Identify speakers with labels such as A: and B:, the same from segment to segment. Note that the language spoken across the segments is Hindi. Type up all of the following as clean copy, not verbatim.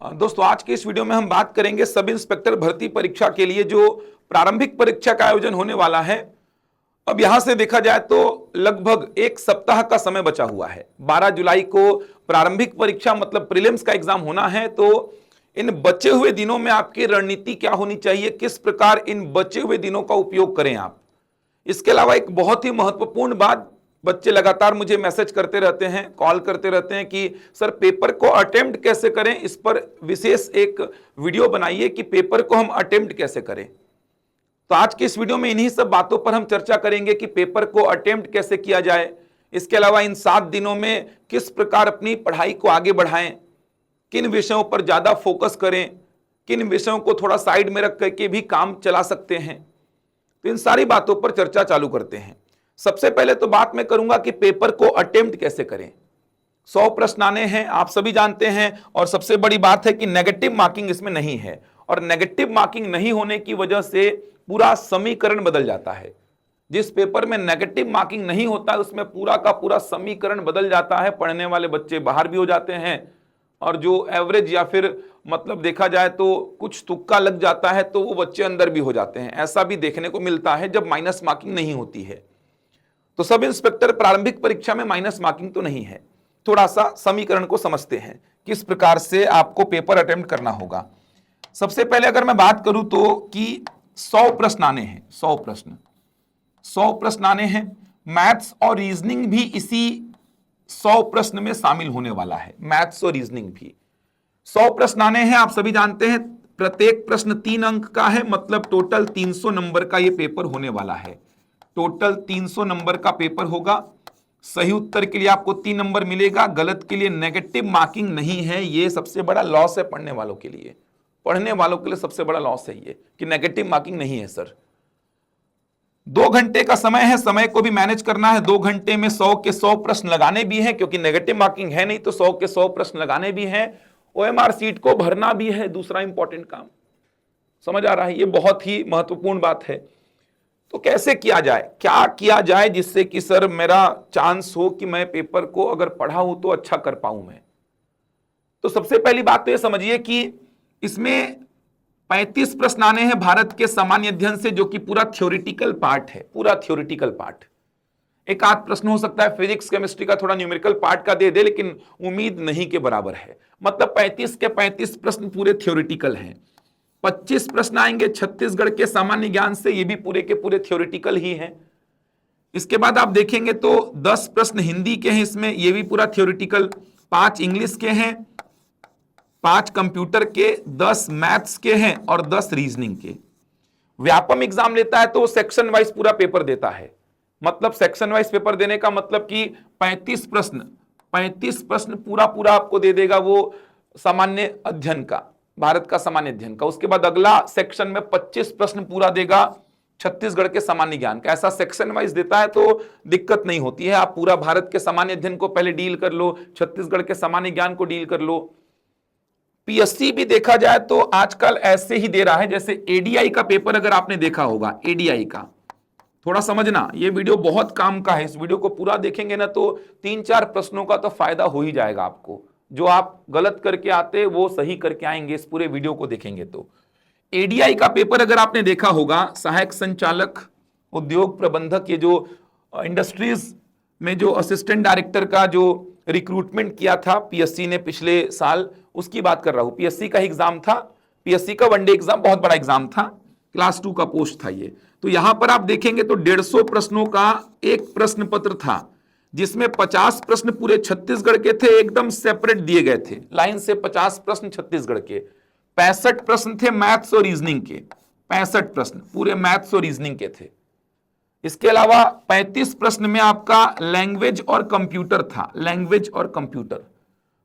A: दोस्तों आज के इस वीडियो में हम बात करेंगे सब इंस्पेक्टर भर्ती परीक्षा के लिए जो प्रारंभिक परीक्षा का आयोजन होने वाला है। अब यहां से देखा जाए तो लगभग एक सप्ताह का समय बचा हुआ है। 12 जुलाई को प्रारंभिक परीक्षा मतलब प्रीलिम्स का एग्जाम होना है। तो इन बचे हुए दिनों में आपकी रणनीति क्या होनी चाहिए, किस प्रकार इन बचे हुए दिनों का उपयोग करें आप। इसके अलावा एक बहुत ही महत्वपूर्ण बात, बच्चे लगातार मुझे मैसेज करते रहते हैं, कॉल करते रहते हैं कि सर पेपर को अटेम्प्ट कैसे करें, इस पर विशेष एक वीडियो बनाइए कि पेपर को हम अटेम्प्ट कैसे करें। तो आज के इस वीडियो में इन्हीं सब बातों पर हम चर्चा करेंगे कि पेपर को अटेम्प्ट कैसे किया जाए। इसके अलावा इन 7 दिनों में किस प्रकार अपनी पढ़ाई को आगे बढ़ाएं, किन विषयों पर ज्यादा फोकस करें, किन विषयों को थोड़ा साइड में रख करके भी काम चला सकते हैं। तो इन सारी बातों पर चर्चा चालू करते हैं। सबसे पहले तो बात मैं करूंगा कि पेपर को अटेम्प्ट कैसे करें। 100 प्रश्न आने हैं, आप सभी जानते हैं। और सबसे बड़ी बात है कि नेगेटिव मार्किंग इसमें नहीं है, और नेगेटिव मार्किंग नहीं होने की वजह से पूरा समीकरण बदल जाता है। जिस पेपर में नेगेटिव मार्किंग नहीं होता है उसमें पूरा का पूरा समीकरण बदल जाता है। पढ़ने वाले बच्चे बाहर भी हो जाते हैं, और जो एवरेज या फिर मतलब देखा जाए तो कुछ तुक्का लग जाता है तो वो बच्चे अंदर भी हो जाते हैं। ऐसा भी देखने को मिलता है जब माइनस मार्किंग नहीं होती है। तो सब इंस्पेक्टर प्रारंभिक परीक्षा में माइनस मार्किंग तो नहीं है। थोड़ा सा समीकरण को समझते हैं किस प्रकार से आपको पेपर अटेम्प्ट करना होगा। सबसे पहले अगर मैं बात करूं तो कि 100 प्रश्न आने हैं। 100 प्रश्न आने हैं। मैथ्स और रीजनिंग भी इसी 100 प्रश्न में शामिल होने वाला है। मैथ्स और रीजनिंग भी 100 प्रश्न आने हैं। आप सभी जानते हैं प्रत्येक प्रश्न 3 अंक का है, मतलब टोटल 300 नंबर का यह पेपर होने वाला है। टोटल 300 नंबर का पेपर होगा। सही उत्तर के लिए आपको 3 नंबर मिलेगा, गलत के लिए नेगेटिव मार्किंग नहीं है। ये सबसे बड़ा लॉस है पढ़ने वालों के लिए। पढ़ने वालों के लिए सबसे बड़ा लॉस है ये कि नेगेटिव मार्किंग नहीं है। सर 2 घंटे का समय है, समय को भी मैनेज करना है। 2 घंटे में 100 के 100 प्रश्न लगाने भी हैं, क्योंकि नेगेटिव मार्किंग है नहीं तो 100 के 100 प्रश्न लगाने भी हैं। ओएमआर सीट को भरना भी है, दूसरा इंपॉर्टेंट काम। समझ आ रहा है, ये बहुत ही महत्वपूर्ण बात है। तो कैसे किया जाए, क्या किया जाए जिससे कि सर मेरा चांस हो कि मैं पेपर को अगर पढ़ा हूं तो अच्छा कर पाऊं मैं। तो सबसे पहली बात तो ये समझिए कि इसमें 35 प्रश्न आने हैं भारत के सामान्य अध्ययन से, जो कि पूरा थ्योरेटिकल पार्ट है। पूरा थ्योरेटिकल पार्ट। एक आध प्रश्न हो सकता है फिजिक्स केमिस्ट्री का, थोड़ा न्यूमेरिकल पार्ट का दे दे, लेकिन उम्मीद नहीं के बराबर है। मतलब 35 के 35 प्रश्न पूरे थ्योरेटिकल हैं। 25 प्रश्न आएंगे छत्तीसगढ़ के सामान्य ज्ञान से, ये भी पूरे के पूरे थ्योरेटिकल ही हैं। इसके बाद आप देखेंगे तो 10 प्रश्न हिंदी के हैं इसमें, ये भी पूरा थ्योरेटिकल। 5 इंग्लिश के हैं, 5 कंप्यूटर के, 10 मैथ्स के हैं और 10 रीजनिंग के। व्यापम एग्जाम लेता है तो सेक्शन वाइज पूरा पेपर देता है। मतलब सेक्शन वाइज पेपर देने का मतलब कि 35 प्रश्न पूरा पूरा आपको दे देगा वो सामान्य अध्ययन का, भारत का सामान्य अध्ययन का। उसके बाद अगला सेक्शन में 25 प्रश्न पूरा देगा छत्तीसगढ़ के सामान्य ज्ञान का। ऐसा सेक्शन वाइज देता है तो दिक्कत नहीं होती है। आप पूरा भारत के सामान्य अध्ययन को पहले डील कर लो, छत्तीसगढ़ के सामान्य ज्ञान को डील कर लो। पीएससी भी देखा जाए तो आजकल ऐसे ही दे रहा है, जैसे एडीआई का पेपर अगर आपने देखा होगा, एडीआई का थोड़ा समझना, ये वीडियो बहुत काम का है। इस वीडियो को पूरा देखेंगे ना तो 3-4 प्रश्नों का तो फायदा हो ही जाएगा आपको। जो आप गलत करके आते वो सही करके आएंगे इस पूरे वीडियो को देखेंगे तो। एडीआई का पेपर अगर आपने देखा होगा, सहायक संचालक उद्योग प्रबंधक, ये जो इंडस्ट्रीज में जो असिस्टेंट डायरेक्टर का जो रिक्रूटमेंट किया था पीएससी ने पिछले साल, उसकी बात कर रहा हूं। पीएससी का एग्जाम था, पीएससी का वनडे एग्जाम, बहुत बड़ा एग्जाम था, क्लास 2 का पोस्ट था ये। तो यहां पर आप देखेंगे तो 150 प्रश्नों का एक प्रश्न पत्र था, जिसमें 50 प्रश्न पूरे छत्तीसगढ़ के थे, एकदम सेपरेट दिए गए थे लाइन से। 50 प्रश्न छत्तीसगढ़ के, 65 प्रश्न थे मैथ्स और रीजनिंग के। 65 प्रश्न पूरे मैथ्स और रीजनिंग के थे। इसके अलावा 35 प्रश्न में आपका लैंग्वेज और कंप्यूटर था, लैंग्वेज और कंप्यूटर।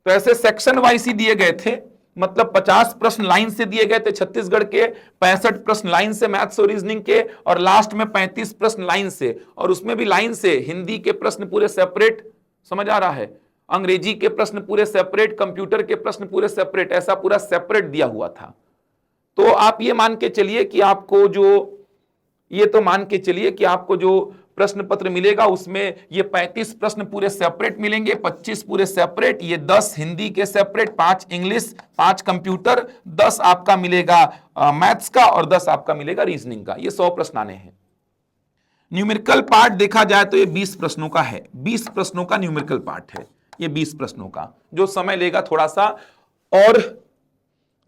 A: तो ऐसे सेक्शन वाइज ही दिए गए थे। मतलब 50 प्रश्न लाइन से दिए गए थे छत्तीसगढ़ के, 65 प्रश्न लाइन से मैथ्स और रीजनिंग के, और लास्ट में 35 प्रश्न लाइन से। और उसमें भी लाइन से हिंदी के प्रश्न पूरे सेपरेट, समझ आ रहा है, अंग्रेजी के प्रश्न पूरे सेपरेट, कंप्यूटर के प्रश्न पूरे सेपरेट, ऐसा पूरा सेपरेट दिया हुआ था। तो आप ये मान के चलिए कि आपको जो प्रश्न पत्र मिलेगा उसमें ये 35 प्रश्न पूरे सेपरेट मिलेंगे, 25 पूरे सेपरेट, ये 10 हिंदी के सेपरेट, 5 इंग्लिश, 5 कंप्यूटर, 10 आपका मिलेगा मैथ्स का और 10 आपका मिलेगा रीजनिंग का। ये 100 प्रश्न आने हैं। न्यूमेरिकल पार्ट देखा जाए तो ये 20 प्रश्नों का है, 20 प्रश्नों का न्यूमेरिकल पार्ट है ये, 20 प्रश्नों का, जो समय लेगा थोड़ा सा। और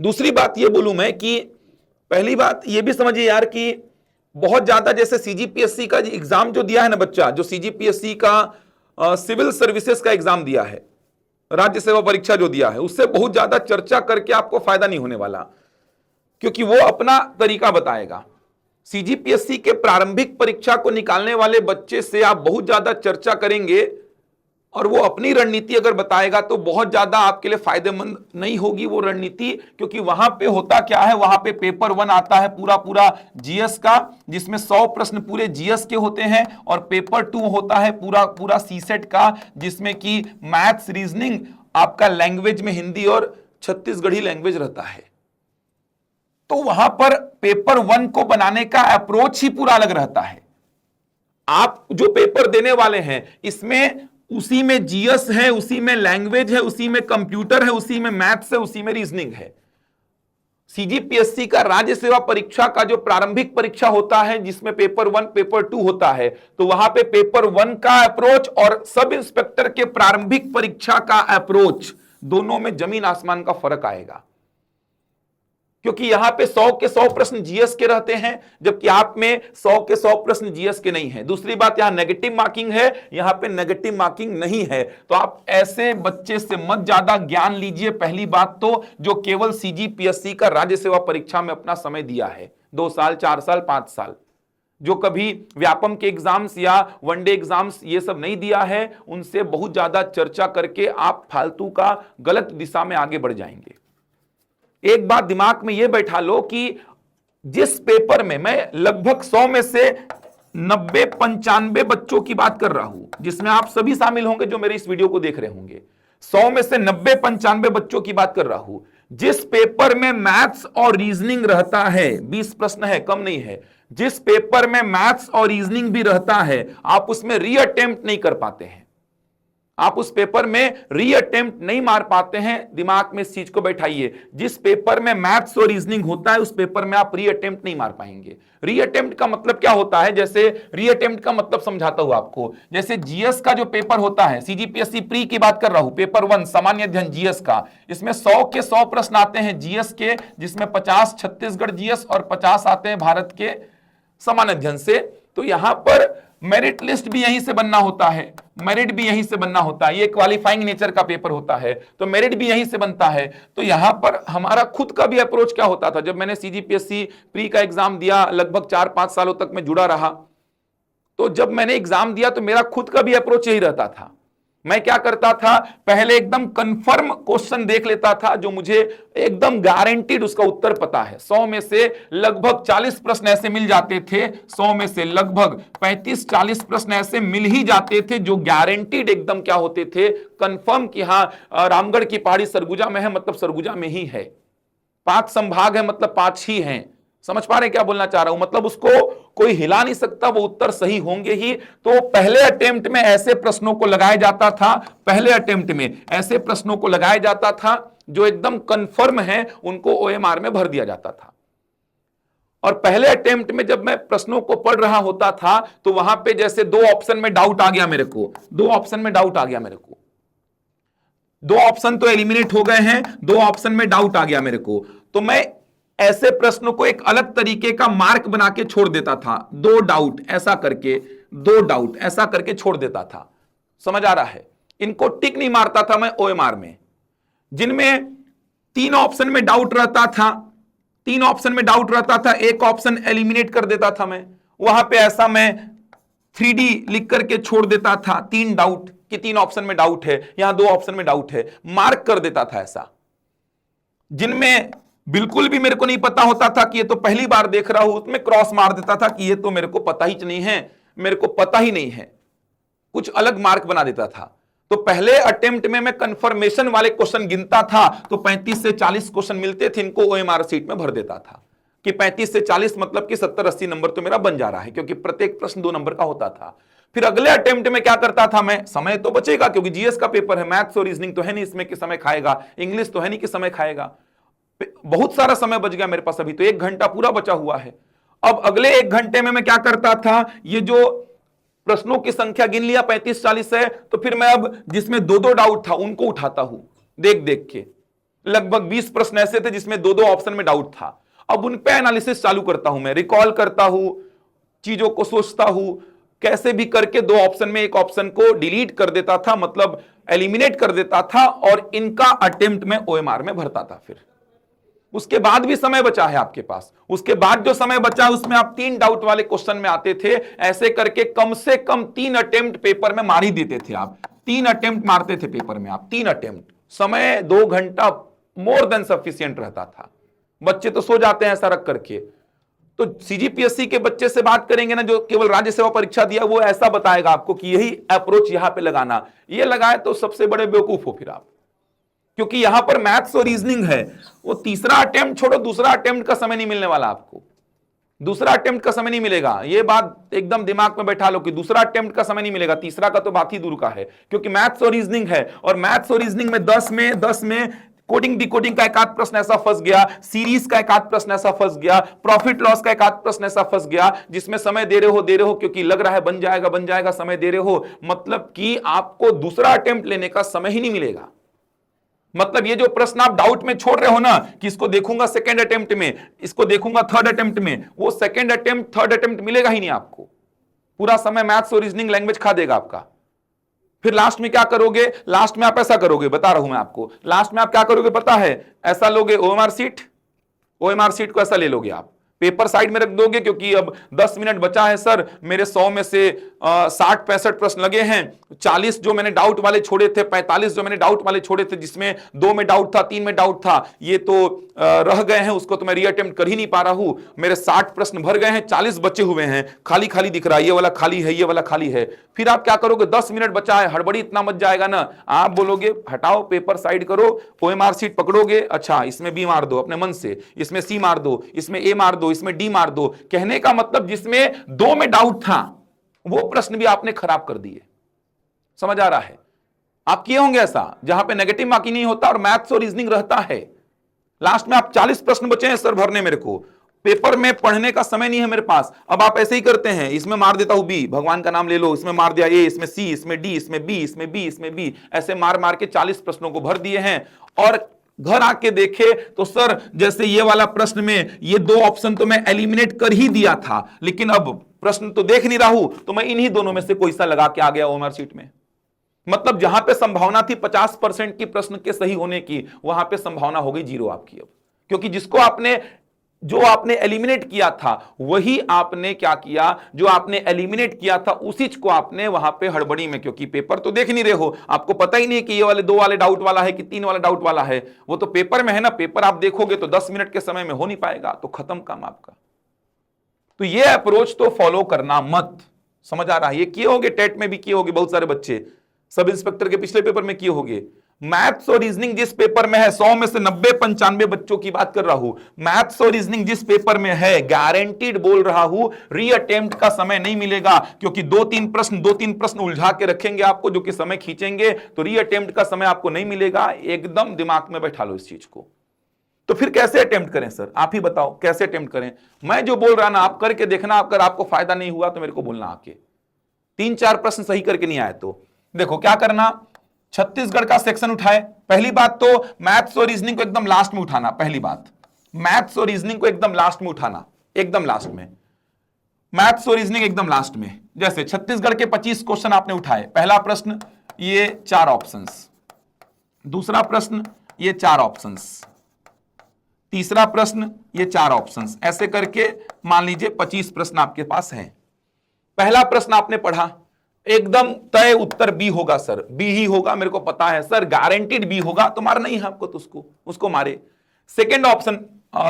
A: दूसरी बात ये बोलूं मैं कि पहली बात ये भी समझिए यार कि बहुत ज्यादा जैसे सीजीपीएससी का एग्जाम जो दिया है ना बच्चा, जो सीजीपीएससी का सिविल सर्विसेज का एग्जाम दिया है, राज्य सेवा परीक्षा जो दिया है, उससे बहुत ज्यादा चर्चा करके आपको फायदा नहीं होने वाला, क्योंकि वो अपना तरीका बताएगा। सीजीपीएससी के प्रारंभिक परीक्षा को निकालने वाले बच्चे से आप बहुत ज्यादा चर्चा करेंगे और वो अपनी रणनीति अगर बताएगा तो बहुत ज्यादा आपके लिए फायदेमंद नहीं होगी वो रणनीति, क्योंकि वहां पे होता क्या है, वहां पे पेपर 1 आता है पूरा पूरा जीएस का, जिसमें 100 प्रश्न पूरे जीएस के होते हैं, और पेपर 2 होता है पूरा पूरा सीसेट का, जिसमें कि मैथ्स रीजनिंग आपका लैंग्वेज में हिंदी और छत्तीसगढ़ी लैंग्वेज रहता है। तो वहां पर पेपर 1 को बनाने का अप्रोच ही पूरा अलग रहता है। आप जो पेपर देने वाले हैं इसमें उसी में जीएस है, उसी में लैंग्वेज है, उसी में कंप्यूटर है, उसी में मैथ्स है, उसी में रीजनिंग है। सीजीपीएससी का राज्य सेवा परीक्षा का जो प्रारंभिक परीक्षा होता है जिसमें पेपर 1 पेपर 2 होता है, तो वहां पे पेपर 1 का अप्रोच और सब इंस्पेक्टर के प्रारंभिक परीक्षा का अप्रोच दोनों में जमीन आसमान का फर्क आएगा, क्योंकि यहां पे 100 के 100 प्रश्न जीएस के रहते हैं, जबकि आप में 100 के 100 प्रश्न जीएस के नहीं है। दूसरी बात, यहां नेगेटिव मार्किंग है, यहां पे नेगेटिव मार्किंग नहीं है। तो आप ऐसे बच्चे से मत ज्यादा ज्ञान लीजिए, पहली बात तो, जो केवल सीजीपीएससी का राज्य सेवा परीक्षा में अपना समय दिया है, 2 साल 4 साल 5 साल, जो कभी व्यापम के एग्जाम्स या वनडे एग्जाम्स ये सब नहीं दिया है, उनसे बहुत ज्यादा चर्चा करके आप फालतू का गलत दिशा में आगे बढ़ जाएंगे। एक बात दिमाग में यह बैठा लो कि जिस पेपर में मैं लगभग 100 में से 90-95 बच्चों की बात कर रहा हूं, जिसमें आप सभी शामिल होंगे जो मेरे इस वीडियो को देख रहे होंगे, 100 में से 90-95 बच्चों की बात कर रहा हूं, जिस पेपर में मैथ्स और रीजनिंग रहता है, 20 प्रश्न है, कम नहीं है, जिस पेपर में मैथ्स और रीजनिंग भी रहता है, आप उसमें रीअटेम्प्ट नहीं कर पाते हैं, आप उस पेपर में रीअटेम्प्ट नहीं मार पाते हैं। दिमाग में इस चीज को बैठाइए, जिस पेपर में मैथ्स और रीजनिंग होता है उस पेपर में आप रीअटेम्प्ट नहीं मार पाएंगे। रीअटेम्प्ट का मतलब क्या होता है, जैसे रीअटेम्प्ट का मतलब समझाता हूं आपको, जैसे जीएस का जो पेपर होता है, सीजीपीएससी प्री की बात कर रहा हूं, पेपर 1 सामान्य अध्ययन जीएस का, इसमें 100 के 100 प्रश्न आते हैं जीएस के, जिसमें 50 छत्तीसगढ़ जीएस और 50 आते हैं भारत के सामान्य अध्ययन से। तो यहां पर मेरिट लिस्ट भी यहीं से बनना होता है, मेरिट भी यहीं से बनना होता है, ये क्वालिफाइंग नेचर का पेपर होता है, तो मेरिट भी यहीं से बनता है। तो यहां पर हमारा खुद का भी अप्रोच क्या होता था, जब मैंने सीजीपीएससी प्री का एग्जाम दिया, लगभग 4-5 सालों तक मैं जुड़ा रहा, तो जब मैंने एग्जाम दिया तो मेरा खुद का भी अप्रोच यही रहता था। मैं क्या करता था, पहले एकदम कंफर्म क्वेश्चन देख लेता था जो मुझे एकदम गारंटीड उसका उत्तर पता है। 100 में से लगभग 40 प्रश्न ऐसे मिल जाते थे, 100 में से लगभग 35-40 प्रश्न ऐसे मिल ही जाते थे जो गारंटीड एकदम क्या होते थे, कंफर्म कि हाँ रामगढ़ की पहाड़ी सरगुजा में है, मतलब सरगुजा में ही है, 5 संभाग है मतलब 5 ही हैं। समझ पा रहे क्या बोलना चाह रहा हूं, मतलब उसको कोई हिला नहीं सकता, वो उत्तर सही होंगे ही। तो पहले अटेम्प्ट में ऐसे प्रश्नों को लगाया जाता था, पहले अटेम्प्ट में ऐसे प्रश्नों को लगाया जाता था जो एकदम कंफर्म है, उनको ओएमआर में भर दिया जाता था। और पहले अटेम्प्ट में जब मैं प्रश्नों को पढ़ रहा होता था तो वहां पे जैसे 2 ऑप्शन में डाउट आ गया मेरे को, 2 ऑप्शन में डाउट आ गया मेरे को, 2 ऑप्शन तो एलिमिनेट हो गए हैं, 2 ऑप्शन में डाउट आ गया मेरे को, तो मैं ऐसे प्रश्नों को एक अलग तरीके का मार्क बना के छोड़ देता था, 2 डाउट ऐसा करके, 2 डाउट ऐसा करके छोड़ देता था। समझ आ रहा है, इनको टिक नहीं मारता था मैं ओएमआर में। जिनमें 3 ऑप्शन में डाउट रहता था, 3 ऑप्शन में डाउट रहता था, एक ऑप्शन एलिमिनेट कर देता था मैं, वहां पे ऐसा मैं 3D लिख करके छोड़ देता था, 3 डाउट कि 3 ऑप्शन में डाउट है, यहां 2 ऑप्शन में डाउट है, मार्क कर देता था ऐसा। जिनमें बिल्कुल भी मेरे को नहीं पता होता था कि ये तो पहली बार देख रहा हूं, उसमें क्रॉस मार देता था कि ये तो मेरे को पता ही नहीं है, मेरे को पता ही नहीं है, कुछ अलग मार्क बना देता था। तो पहले अटेम्प्ट में मैं कंफर्मेशन वाले क्वेश्चन गिनता था, तो 35 से 40 क्वेश्चन मिलते थे, इनको ओएमआर सीट में भर देता था। कि 35 से 40 मतलब कि 70-80 नंबर तो मेरा बन जा रहा है, क्योंकि प्रत्येक प्रश्न 2 नंबर का होता था। फिर अगले अटेम्प्ट में क्या करता था मैं, समय तो बचेगा क्योंकि जीएस का पेपर है, मैथ्स और रीजनिंग तो है नहीं इसमें कि समय खाएगा, इंग्लिश तो है नहीं कि समय खाएगा, बहुत सारा समय बच गया मेरे पास, अभी तो 1 घंटा पूरा बचा हुआ है। अब अगले 1 घंटे में मैं क्या करता था, ये जो प्रश्नों की संख्या गिन लिया 35-40 है, तो फिर मैं अब जिसमें 2-2 डाउट था उनको उठाता हूं देख देख के। लगभग 20 प्रश्न ऐसे थे जिसमें 2-2 ऑप्शन में डाउट था, अब उन पे एनालिसिस चालू करता हूं, मैं रिकॉल करता हूं, चीजों को सोचता हूं, कैसे भी करके 2 ऑप्शन में एक ऑप्शन को डिलीट कर देता था, मतलब एलिमिनेट कर देता था, और इनका अटेम्प्ट में ओएमआर में भरता था। फिर उसके बाद भी समय बचा है आपके पास, उसके बाद जो समय बचा उसमें आप 3 डाउट वाले क्वेश्चन में आते थे, ऐसे करके कम से कम 3 अटेम्प्ट पेपर में मार ही देते थे आप, 3 अटेम्प्ट मारते थे पेपर में आप, 3 अटेम्प्ट, समय 2 घंटा मोर देन सफिशिएंट रहता था। बच्चे तो सो जाते हैं ऐसा रख करके। तो सीजीपीएससी के बच्चे से बात करेंगे ना जो केवल राज्य सेवा परीक्षा दिया, वो ऐसा बताएगा आपको कि यही अप्रोच यहां पे लगाना, ये लगाए तो सबसे बड़े बेवकूफ हो फिर आप, क्योंकि यहां पर मैथ्स और रीजनिंग है, वो तीसरा अटेम्प्ट छोड़ो, दूसरा अटेम्प्ट का समय नहीं मिलने वाला आपको, दूसरा अटेम्प्ट का समय नहीं मिलेगा, ये बात एकदम दिमाग में बैठा लो कि दूसरा अटेम्प्ट का समय नहीं मिलेगा, तीसरा का तो बात ही दूर का है, क्योंकि मैथ्स और रीजनिंग है, और मैथ्स और रीजनिंग में 10 में कोडिंग डिकोडिंग का एक आध प्रश्न ऐसा फंस गया, सीरीज का एक आध प्रश्न ऐसा फंस गया, प्रॉफिट लॉस का एक आध प्रश्न ऐसा फंस गया, जिसमें समय दे रहे हो क्योंकि लग रहा है बन जाएगा, समय दे रहे हो, मतलब कि आपको दूसरा अटेम्प्ट लेने का समय ही नहीं मिलेगा। मतलब ये जो प्रश्न आप डाउट में छोड़ रहे हो ना कि इसको देखूंगा सेकंड अटेम्प्ट में, इसको देखूंगा थर्ड अटेम्प्ट में, वो सेकंड अटेम्प्ट थर्ड अटेम्प्ट मिलेगा ही नहीं आपको, पूरा समय मैथ्स और रीजनिंग लैंग्वेज खा देगा आपका। फिर लास्ट में क्या करोगे, लास्ट में आप ऐसा करोगे, बता रहा हूं मैं आपको, लास्ट में आप क्या करोगे पता है, ऐसा लोगे ओएमआर सीट को ऐसा ले लोगे आप, पेपर साइड में रख दोगे, क्योंकि अब 10 मिनट बचा है सर, मेरे 100 में से 60-65 प्रश्न लगे हैं, 40 जो मैंने डाउट वाले छोड़े थे, 45 जो मैंने डाउट वाले छोड़े थे, जिसमें 2 में डाउट था, 3 में डाउट था, ये तो रह गए हैं, उसको तो मैं रीअटेम्प्ट कर ही नहीं पा रहा हूं, मेरे 60 प्रश्न भर गए हैं, 40 बचे हुए हैं, खाली खाली दिख रहा है, ये वाला खाली है, ये वाला खाली है। फिर आप क्या करोगे, 10 मिनट बचा है, हड़बड़ी इतना मच जाएगा ना, आप बोलोगे हटाओ पेपर साइड करो, ओएमआर सीट पकड़ोगे, अच्छा इसमें बी मार दो अपने मन से, इसमें सी मार दो, इसमें ए मार दो, इसमें डी मार दो। कहने का मतलब जिसमें 2 में डाउट था वो प्रश्न भी आपने खराब कर दिए। समझ आ रहा है? आप किए होंगे ऐसा, जहां पे नेगेटिव मार्किंग नहीं होता और मैथ्स और रीजनिंग रहता है, लास्ट में आप 40 प्रश्न बचे हैं सर भरने, मेरे को पेपर में पढ़ने का समय नहीं है मेरे पास, अब आप ऐसे ही करते हैं, इसमें मार देता हूं बी, भगवान का नाम ले लो, इसमें मार दिया ए, इसमें सी, इसमें डी, इसमें बी, इसमें बी, इसमें बी, ऐसे मार मार के 40 प्रश्नों को भर दिए हैं। और घर आके देखे तो सर जैसे ये वाला प्रश्न में ये 2 ऑप्शन तो मैं एलिमिनेट कर ही दिया था, लेकिन अब प्रश्न तो देख नहीं रहा हूं, तो मैं इन्हीं दोनों में से कोई सा लगा के आ गया ओएमआर शीट में। मतलब जहां पे संभावना थी 50% की प्रश्न के सही होने की, वहां पे संभावना हो गई 0 आपकी अब, क्योंकि जो आपने एलिमिनेट किया था वही आपने क्या किया, जो आपने एलिमिनेट किया था उसी को आपने वहां पे हड़बड़ी में, क्योंकि पेपर तो देख नहीं रहे हो, आपको पता ही नहीं कि ये वाले 2 वाले डाउट वाला है कि 3 वाला डाउट वाला है, वो तो पेपर में है ना, पेपर आप देखोगे तो 10 मिनट के समय में हो नहीं पाएगा, तो खत्म काम आपका। तो ये अप्रोच तो फॉलो करना मत, समझ आ रहा है? ये किए होगे, टेट में भी किए होगे, बहुत सारे बच्चे सब इंस्पेक्टर के पिछले पेपर में किए होंगे। मैथ्स और रीजनिंग जिस पेपर में है, 100 में से 90-95 बच्चों की बात कर रहा हूं, मैथ्स और रीजनिंग जिस पेपर में है, गारंटीड बोल रहा हूं, रीअटेम्प्ट का समय नहीं मिलेगा, क्योंकि 2-3 प्रश्न उलझा के रखेंगे आपको, जो कि समय खींचेंगे, तो रीअटेम्प्ट का समय आपको नहीं मिलेगा। एकदम दिमाग में बैठा लो इस चीज को। तो फिर कैसे अटेम्प्ट करें सर, आप ही बताओ कैसे अटेम्प्ट करें? मैं जो बोल रहा ना आप करके देखना, अगर आपको फायदा नहीं हुआ तो मेरे को बोलना आके। 3-4 प्रश्न सही करके नहीं आए तो देखो क्या करना, छत्तीसगढ़ का सेक्शन उठाए। पहली बात तो मैथ्स और रीजनिंग को एकदम लास्ट में उठाना, पहली बात मैथ्स और रीजनिंग को एकदम लास्ट में उठाना, एकदम लास्ट में, मैथ्स और रीजनिंग एकदम लास्ट में। जैसे छत्तीसगढ़ के 25 क्वेश्चन आपने उठाए, पहला प्रश्न ये 4 ऑप्शंस, दूसरा प्रश्न ये 4 ऑप्शंस, तीसरा प्रश्न ये 4 ऑप्शंस, ऐसे करके मान लीजिए 25 प्रश्न आपके पास हैं। पहला प्रश्न आपने पढ़ा, एकदम तय उत्तर बी होगा सर, बी ही होगा, मेरे को पता है सर, गारंटीड बी होगा, तो मारना ही है आपको, तो उसको मारे। सेकंड ऑप्शन,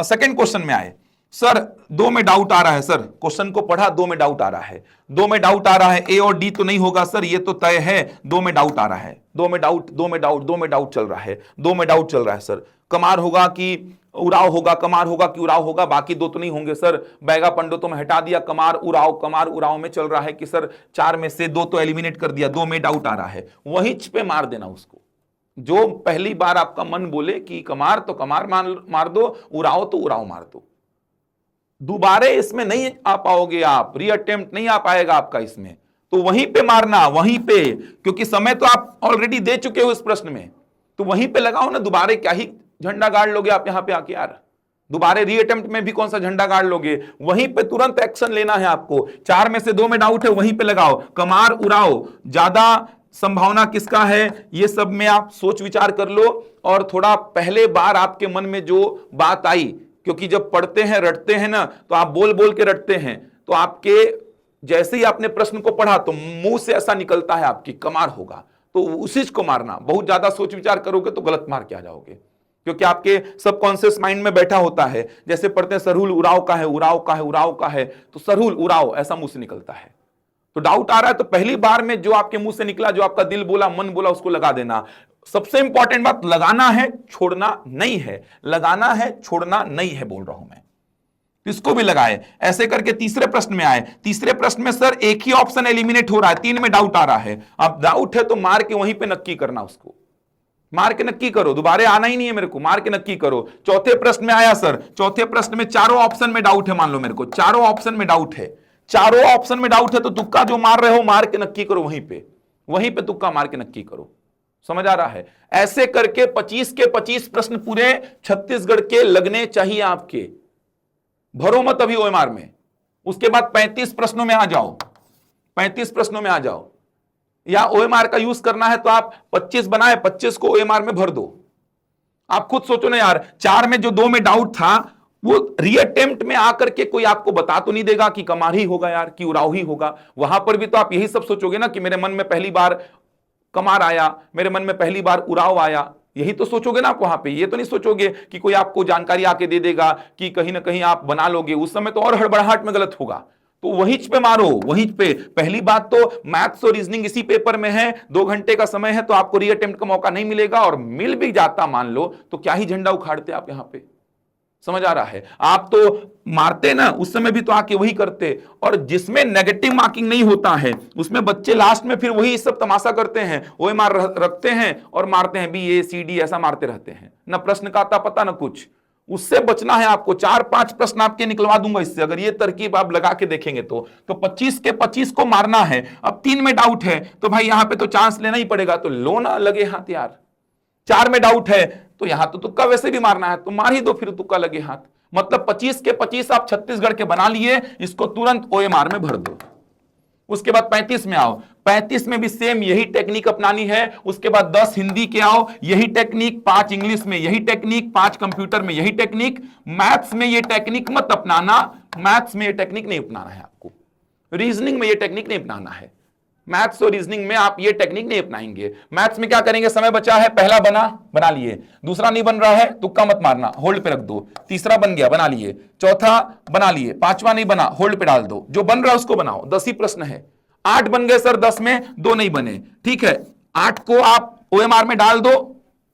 A: सेकंड क्वेश्चन में आए, सर 2 में डाउट आ रहा है सर, क्वेश्चन को पढ़ा, 2 में डाउट आ रहा है, 2 में डाउट आ रहा है, ए और डी तो नहीं होगा सर, ये तो तय है, 2 में डाउट आ रहा है, 2 में डाउट चल रहा है, 2 में डाउट चल रहा है सर, कमार होगा कि उराव होगा, कमार होगा कि उराव होगा, बाकी दो तो नहीं होंगे सर। बैगा पंडो तो मैं हटा दिया, कमार उराव में चल रहा है कि सर 4 में से 2 तो एलिमिनेट कर दिया, 2 में डाउट आ रहा है, वहीं पे मार देना उसको। जो पहली बार आपका मन बोले कि कमार तो कमार मार दो, उराव तो उराव मार दो। दोबारे इसमें नहीं आ पाओगे आप, रीअटेम्प्ट नहीं आ पाएगा आपका इसमें, तो वहीं पे मारना, वहीं पे, क्योंकि समय तो आप ऑलरेडी दे चुके हो इस प्रश्न में, तो वहीं पे लगाओ ना। दोबारे क्या ही झंडा गाड़ लोगे आप यहां पे आके यार, दोबारे रीअटेम्प्ट में भी कौन सा झंडा गाड़ लोगे, वहीं पे तुरंत एक्शन लेना है आपको। 4 में से 2 में डाउट है, वहीं पे लगाओ, कमार उराव ज्यादा संभावना किसका है, ये सब में आप सोच विचार कर लो। और थोड़ा पहले बार आपके मन में जो बात आई, क्योंकि जब पढ़ते हैं रटते हैं ना, तो आप बोल बोल के रटते हैं, तो आपके जैसे ही आपने प्रश्न को पढ़ा तो मुंह से ऐसा निकलता है आपकी कमार होगा, तो उसी को मारना। बहुत ज्यादा सोच विचार करोगे तो गलत मार के आ जाओगे, क्योंकि आपके सबकॉन्शियस माइंड में बैठा होता है। जैसे पढ़ते हैं सरहुल उराव का है, उराव का है, उराव का है, तो सरहुल उराव ऐसा मुंह से निकलता है। तो डाउट आ रहा है तो पहली बार में जो आपके मुंह से निकला, जो आपका दिल बोला, मन बोला, उसको लगा देना। सबसे इंपॉर्टेंट बात, लगाना है, छोड़ना नहीं है, लगाना है, छोड़ना नहीं है, बोल रहा हूं मैं। इसको भी लगाए। ऐसे करके तीसरे प्रश्न में आए। तीसरे प्रश्न में सर एक ही ऑप्शन एलिमिनेट हो रहा है, 3 में डाउट आ रहा है। अब डाउट है तो मार के वहीं पे नक्की करना, उसको मार के नक्की करो, दोबारा आना ही नहीं है मेरे को, मार के नक्की करो। चौथे प्रश्न में आया सर, चौथे प्रश्न में चारों ऑप्शन में डाउट है, मान लो मेरे को चारों ऑप्शन में डाउट है, चारों ऑप्शन में डाउट है, तो तुक्का जो मार रहे हो मार के नक्की करो, वहीं पे तुक्का मार के नक्की करो। समझ आ रहा है? ऐसे करके 25 के 25 प्रश्न पूरे छत्तीसगढ़ के लगने चाहिए आपके। भरो मत अभी ओएमआर में। उसके बाद 35 प्रश्नों में आ जाओ, 35 प्रश्नों में आ जाओ। या ओएमआर का यूज करना है तो आप 25 बनाए, 25 को ओएमआर में भर दो। आप खुद सोचो ना यार, 4 में जो 2 में डाउट था, वो रीअटेम्प्ट में आकर के कोई आपको बता तो नहीं देगा कि कमार ही होगा यार, कि उराव ही होगा। वहां पर भी तो आप यही सब सोचोगे ना कि मेरे मन में पहली बार कमार आया, मेरे मन में पहली बार उराव आया, यही तो सोचोगे ना आप वहां पे। ये तो नहीं सोचोगे कि कोई आपको जानकारी आके दे देगा कि कहीं ना कहीं आप बना लोगे। उस समय तो और हड़बड़ाहट में गलत होगा। तो वहीं पे मारो, वहीं पे। पहली बात तो मैथ्स और रीजनिंग इसी पेपर में है, 2 घंटे का समय है, तो आपको रीअटेम्प्ट का मौका नहीं मिलेगा। और मिल भी जाता मान लो, तो क्या ही झंडा उखाड़ते आप यहां पे। समझ आ रहा है? आप तो मारते ना, उस समय भी तो आके वही करते। और जिसमें नेगेटिव मार्किंग नहीं होता है, उसमें बच्चे लास्ट में फिर वही सब तमाशा करते हैं, वही मार रखते हैं और मारते हैं BACD ऐसा मारते रहते हैं, ना प्रश्न का आता पता ना कुछ। उससे बचना है आपको। 4-5 प्रश्न आपके निकलवा दूंगा इससे, अगर ये तरकीब आप लगा के देखेंगे तो 25 के 25 को मारना है। अब 3 में डाउट है तो भाई यहां पे तो चांस लेना ही पड़ेगा, तो लो ना लगे हाथ यार। 4 में डाउट है तो यहां तो तुक्का वैसे भी मारना है, तो मार ही दो फिर, तुक्का लगे हाथ। मतलब 25 के 25 आप छत्तीसगढ़ के बना लिए, इसको तुरंत OMR में भर दो। उसके बाद 35 में आओ, 35 में भी सेम यही टेक्निक अपनानी है। उसके बाद 10 हिंदी के आओ, यही टेक्निक, 5 इंग्लिश में यही टेक्निक, 5 कंप्यूटर में यही टेक्निक। मैथ्स में ये टेक्निक मत अपनाना, मैथ्स में ये टेक्निक नहीं अपनाना है आपको। रीजनिंग में ये टेक्निक नहीं अपनाना है। मैथ्स और रीजनिंग में आप ये टेक्निक नहीं अपनाएंगे। मैथ्स में क्या करेंगे, समय बचा है, पहला बना लिए, दूसरा नहीं बन रहा है, तुक्का मत मारना, होल्ड पे रख दो। तीसरा बन गया, बना लिए। चौथा बना लिए, 5वां नहीं बना, होल्ड पे डाल दो। जो बन रहा है उसको बनाओ। 10 ही प्रश्न है। 8 बन गए सर, 10 में 2 नहीं बने, ठीक है, 8 को आप OMR में डाल दो,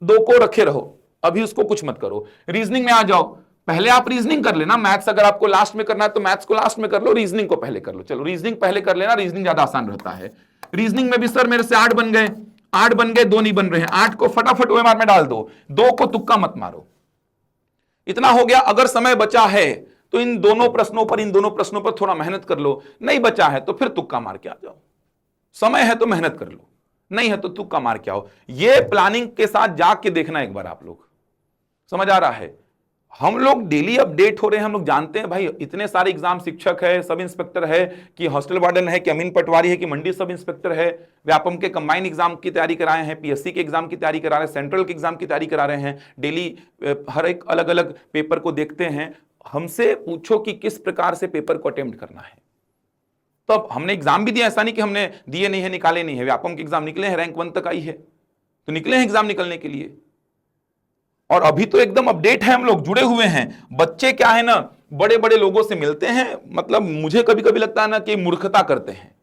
A: 2 को रखे रहो, अभी उसको कुछ मत करो। रीजनिंग में आ जाओ। पहले आप रीजनिंग कर लेना, मैथ्स अगर आपको लास्ट में करना है तो मैथ्स को लास्ट में कर लो, रीजनिंग को पहले कर लो। चलो रीजनिंग पहले कर लेना, रीजनिंग ज्यादा आसान रहता है। रीजनिंग में भी सर मेरे से 8 बन गए, 8 बन गए, 2 नहीं बन रहे हैं, 8 को फटाफट OMR में डाल दो, 2 को तुक्का मत मारो। इतना हो गया। अगर समय बचा है तो इन दोनों प्रश्नों पर थोड़ा मेहनत कर लो। नहीं बचा है तो फिर तुक्का मार के आ जाओ। समय है तो मेहनत कर लो, नहीं है तो तुक्का मार के आओ। ये प्लानिंग के साथ जाके देखना एक बार आप लोग। समझ आ रहा है? हम लोग डेली अपडेट हो रहे हैं, हम लोग जानते हैं भाई इतने सारे एग्जाम, शिक्षक है, सब इंस्पेक्टर है, कि हॉस्टल वार्डन है, कि अमीन पटवारी है, कि मंडी सब इंस्पेक्टर है, व्यापम के कंबाइन एग्जाम की तैयारी कराए हैं, PSC के एग्जाम की तैयारी करा रहे हैं, सेंट्रल के एग्जाम की तैयारी करा रहे हैं। डेली हर एक अलग अलग पेपर को देखते हैं। हमसे पूछो कि किस प्रकार से पेपर को अटेम्प्ट करना है। तो अब हमने एग्जाम भी दिया, ऐसा नहीं कि हमने दिए नहीं है, निकाले नहीं है। व्यापम के एग्जाम निकले हैं, रैंक 1 तक आई है, तो निकले हैं एग्जाम निकलने के लिए। और अभी तो एकदम अपडेट है, हम लोग जुड़े हुए हैं। बच्चे क्या है ना, बड़े बड़े लोगों से मिलते हैं, मतलब मुझे कभी कभी लगता है ना कि मूर्खता करते हैं।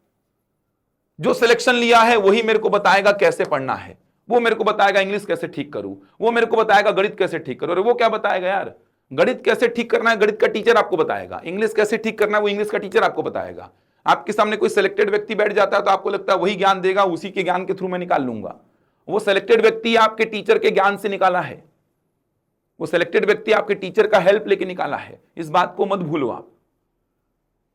A: जो सिलेक्शन लिया है वही मेरे को बताएगा कैसे पढ़ना है, वो मेरे को बताएगा इंग्लिश कैसे ठीक करूं, वो मेरे को बताएगा गणित कैसे ठीक करूं। अरे वो क्या बताएगा यार, गणित कैसे ठीक करना है गणित का टीचर आपको बताएगा, इंग्लिश कैसे ठीक करना है वो इंग्लिश का टीचर आपको बताएगा। आपके सामने कोई सिलेक्टेड व्यक्ति बैठ जाता है तो आपको लगता है वही ज्ञान देगा, उसी के ज्ञान के थ्रू मैं निकाल लूंगा। वो सिलेक्टेड व्यक्ति आपके टीचर के ज्ञान से निकाला है, वो सिलेक्टेड व्यक्ति आपके टीचर का हेल्प लेके निकाला है, इस बात को मत भूलो आप।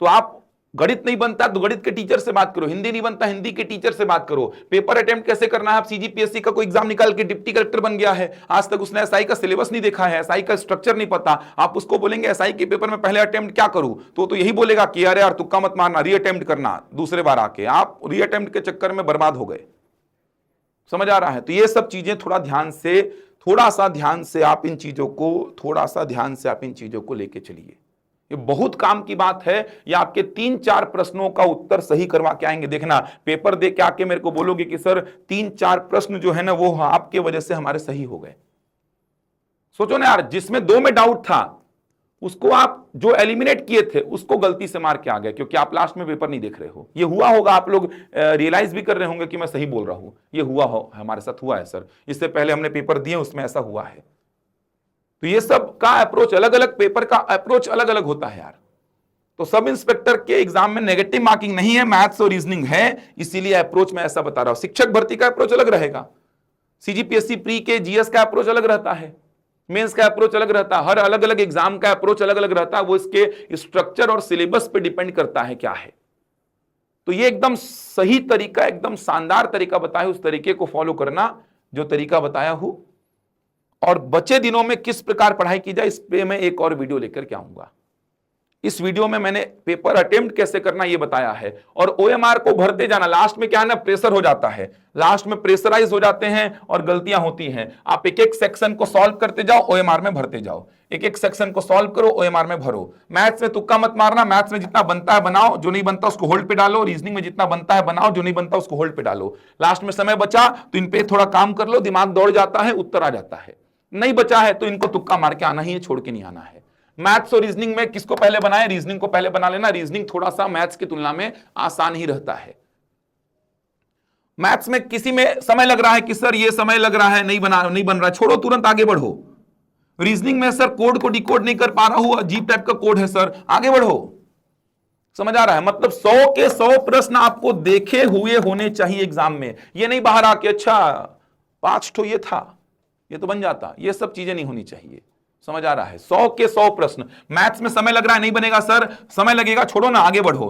A: तो आप गणित नहीं बनता तो गणित के टीचर से बात करो, हिंदी नहीं बनता हिंदी के टीचर से बात करो। पेपर अटेम्प्ट कैसे करना है, आप सीजीपीएससी का कोई एग्जाम निकाल के डिप्टी कलेक्टर बन गया है, आज तक उसने एसआई का सिलेबस नहीं देखा है, एसआई का स्ट्रक्चर नहीं पता, आप उसको बोलेंगे एसआई के पेपर में पहले अटेम्प्ट क्या करूं, तो यही बोलेगा कि अरे यार तुक्का मत मारना, रीअटेम्प्ट करना दूसरे बार आके। आप रीअटेम्प्ट के चक्कर में बर्बाद हो गए। समझ आ रहा है? तो ये सब चीजें थोड़ा सा ध्यान से आप इन चीजों को लेके चलिए। ये बहुत काम की बात है। ये आपके 3-4 प्रश्नों का उत्तर सही करवा के आएंगे। देखना पेपर दे के आके मेरे को बोलोगे कि सर 3-4 प्रश्न जो है ना वो आपके वजह से हमारे सही हो गए। सोचो ना यार, जिसमें 2 में डाउट था उसको आप जो एलिमिनेट किए थे उसको गलती से मार के आ गए, क्योंकि आप लास्ट में पेपर नहीं देख रहे हो। ये हुआ होगा, आप लोग रियलाइज भी कर रहे होंगे कि मैं सही बोल रहा हूं। ये हुआ हो, हमारे साथ हुआ है सर, इससे पहले हमने पेपर दिए उसमें ऐसा हुआ है। तो ये सब का अप्रोच अलग अलग, पेपर का अप्रोच अलग अलग होता है यार। तो सब इंस्पेक्टर के एग्जाम में नेगेटिव मार्किंग नहीं है, मैथ्स और रीजनिंग है, इसीलिए अप्रोच मैं ऐसा बता रहा हूं। शिक्षक भर्ती का अप्रोच अलग रहेगा, सीजीपीएससी प्री के जीएस का अप्रोच अलग रहता है, मेंस का अप्रोच अलग रहता है, हर अलग अलग एग्जाम का अप्रोच अलग अलग रहता है। वो इसके स्ट्रक्चर और सिलेबस पे डिपेंड करता है क्या है। तो ये एकदम सही तरीका, एकदम शानदार तरीका बताया, उस तरीके को फॉलो करना जो तरीका बताया हूं। और बचे दिनों में किस प्रकार पढ़ाई की जाए इस पे मैं एक और वीडियो लेकर के आऊंगा। इस वीडियो में मैंने पेपर अटेम्प्ट कैसे करना ये बताया है, और ओएमआर को भरते जाना। लास्ट में क्या है ना, प्रेशर हो जाता है, लास्ट में प्रेशराइज हो जाते हैं और गलतियां होती हैं। आप एक एक सेक्शन को सॉल्व करते जाओ, ओएमआर में भरते जाओ, एक एक सेक्शन को सॉल्व करो, ओएमआर में भरो। मैथ्स में तुक्का मत मारना, मैथ्स में जितना बनता है बनाओ, जो नहीं बनता उसको होल्ड पे डालो। रीजनिंग में जितना बनता है बनाओ, जो नहीं बनता उसको होल्ड पे डालो। लास्ट में समय बचा तो इन पे थोड़ा काम कर लो, दिमाग दौड़ जाता है, उत्तर आ जाता है। नहीं बचा है तो इनको तुक्का मार के आना ही है, छोड़ के नहीं आना है। मैथ्स और रीजनिंग में किसको पहले बनाए, रीजनिंग को पहले बना लेना। रीजनिंग थोड़ा सा मैथ्स की तुलना में आसान ही रहता है। मैथ्स में किसी में समय लग रहा है कि सर ये समय लग रहा है, नहीं बन रहा है, छोड़ो, तुरंत आगे बढ़ो। रीजनिंग में सर कोड को डिकोड नहीं कर पा रहा हूं, अजीब टाइप का कोड है सर, आगे बढ़ो। समझ आ रहा है? मतलब 100 के 100 प्रश्न आपको देखे हुए होने चाहिए एग्जाम में। ये नहीं बाहर आके अच्छा 5 ठो ये था, ये तो बन जाता, ये सब चीजें नहीं होनी चाहिए। समझ आ रहा है? 100 के 100 प्रश्न। मैथ्स में समय लग रहा है, नहीं बनेगा सर, समय लगेगा, छोड़ो ना, आगे बढ़ो।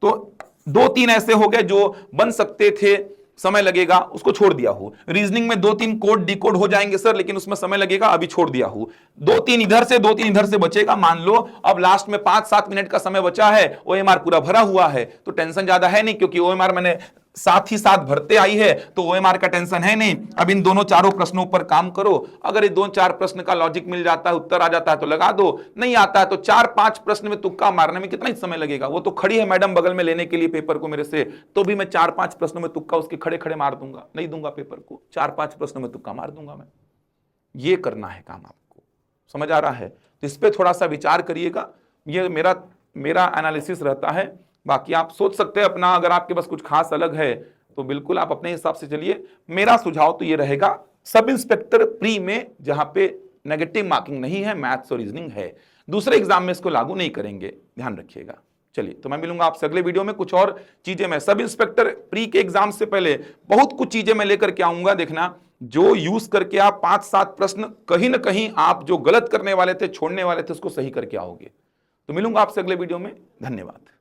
A: तो 2-3 ऐसे हो गए जो बन सकते थे, समय लगेगा, उसको छोड़ दिया हो। रीजनिंग में 2-3 कोड डिकोड हो जाएंगे सर, लेकिन उसमें समय लगेगा, अभी छोड़ दिया हो। 2-3 इधर से 2-3 इधर से बचेगा। मान लो अब लास्ट में 5-7 मिनट का समय बचा है, ओएमआर पूरा भरा हुआ है, तो टेंशन ज्यादा है नहीं, क्योंकि ओएमआर मैंने साथ ही साथ भरते आई है, तो ओएमआर का टेंशन है नहीं। अब इन दोनों चारों प्रश्नों पर काम करो। अगर ये 2-4 प्रश्न का लॉजिक मिल जाता है, उत्तर आ जाता है तो लगा दो, नहीं आता है तो 4-5 प्रश्न में तुक्का मारने में कितना ही समय लगेगा। वो तो खड़ी है मैडम बगल में लेने के लिए पेपर को मेरे से, तो भी मैं 4-5 प्रश्नों में तुक्का उसके खड़े खड़े मार दूंगा, नहीं दूंगा पेपर को, 4-5 प्रश्नों में तुक्का मार दूंगा मैं। ये करना है काम आपको। समझ आ रहा है? तो इस पर थोड़ा सा विचार करिएगा। ये मेरा एनालिसिस रहता है। बाकी आप सोच सकते हैं अपना, अगर आपके पास कुछ खास अलग है तो बिल्कुल आप अपने हिसाब से चलिए। मेरा सुझाव तो ये रहेगा, सब इंस्पेक्टर प्री में जहां पे नेगेटिव मार्किंग नहीं है, मैथ्स और रीजनिंग है, दूसरे एग्जाम में इसको लागू नहीं करेंगे, ध्यान रखिएगा। चलिए, तो मैं मिलूंगा आपसे अगले वीडियो में। कुछ और चीजें मैं सब इंस्पेक्टर प्री के एग्जाम से पहले बहुत कुछ चीजें मैं लेकर के आऊंगा। देखना, जो यूज करके आप 5-7 प्रश्न कहीं ना कहीं आप जो गलत करने वाले थे, छोड़ने वाले थे, उसको सही करके आओगे। तो मिलूंगा आपसे अगले वीडियो में। धन्यवाद।